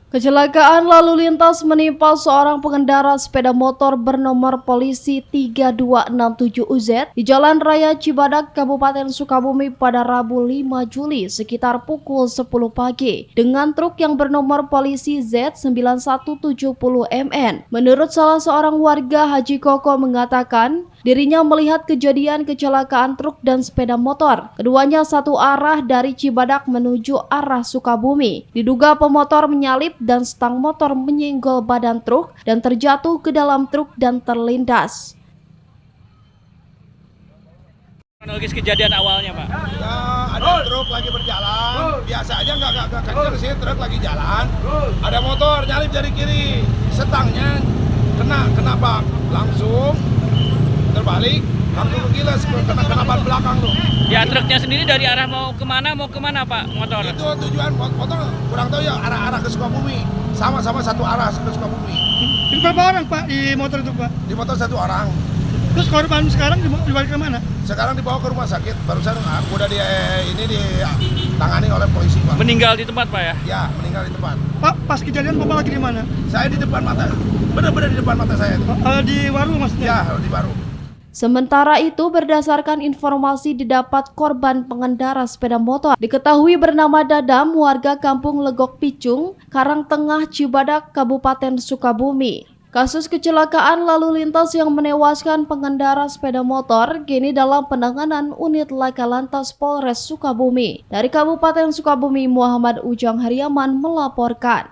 Kecelakaan lalu lintas menimpa seorang pengendara sepeda motor bernomor polisi 3267UZ di Jalan Raya Cibadak, Kabupaten Sukabumi pada Rabu 5 Juli sekitar pukul 10 pagi dengan truk yang bernomor polisi Z9170MN. Menurut salah seorang warga, Haji Koko mengatakan dirinya melihat kejadian kecelakaan truk dan sepeda motor. Keduanya satu arah dari Cibadak menuju arah Sukabumi. Diduga pemotor menyalip dan stang motor menyenggol badan truk dan terjatuh ke dalam truk dan terlindas. Kronologis kejadian awalnya, Pak. Ya, ada truk lagi berjalan, biasa aja nggak kenceng sih, truk lagi jalan. Ada motor nyalip dari kiri, setangnya kena bak, langsung terbalik, langsung gilas kena ban belakang tuh. Ya, truknya sendiri dari arah mau kemana Pak, motor? Itu tujuan motor kurang tahu ya, arah ke Sukabumi, sama-sama satu arah ke Sukabumi. Itu berapa orang Pak di motor itu Pak? Di motor satu orang. Terus korban sekarang dibawa ke mana? Sekarang dibawa ke rumah sakit, barusan udah ditangani oleh polisi Pak. Meninggal di tempat Pak ya? Ya, meninggal di tempat. Pak, pas kejadian Bapak lagi di mana? Saya di depan mata, benar-benar di depan mata saya itu. Di warung maksudnya? Ya, di Baru. Sementara itu, berdasarkan informasi didapat korban pengendara sepeda motor diketahui bernama Dadam, warga kampung Legok Picung, Karangtengah, Cibadak, Kabupaten Sukabumi. Kasus kecelakaan lalu lintas yang menewaskan pengendara sepeda motor kini dalam penanganan unit Laka Lantas Polres Sukabumi. Dari Kabupaten Sukabumi, Muhammad Ujang Hariaman melaporkan.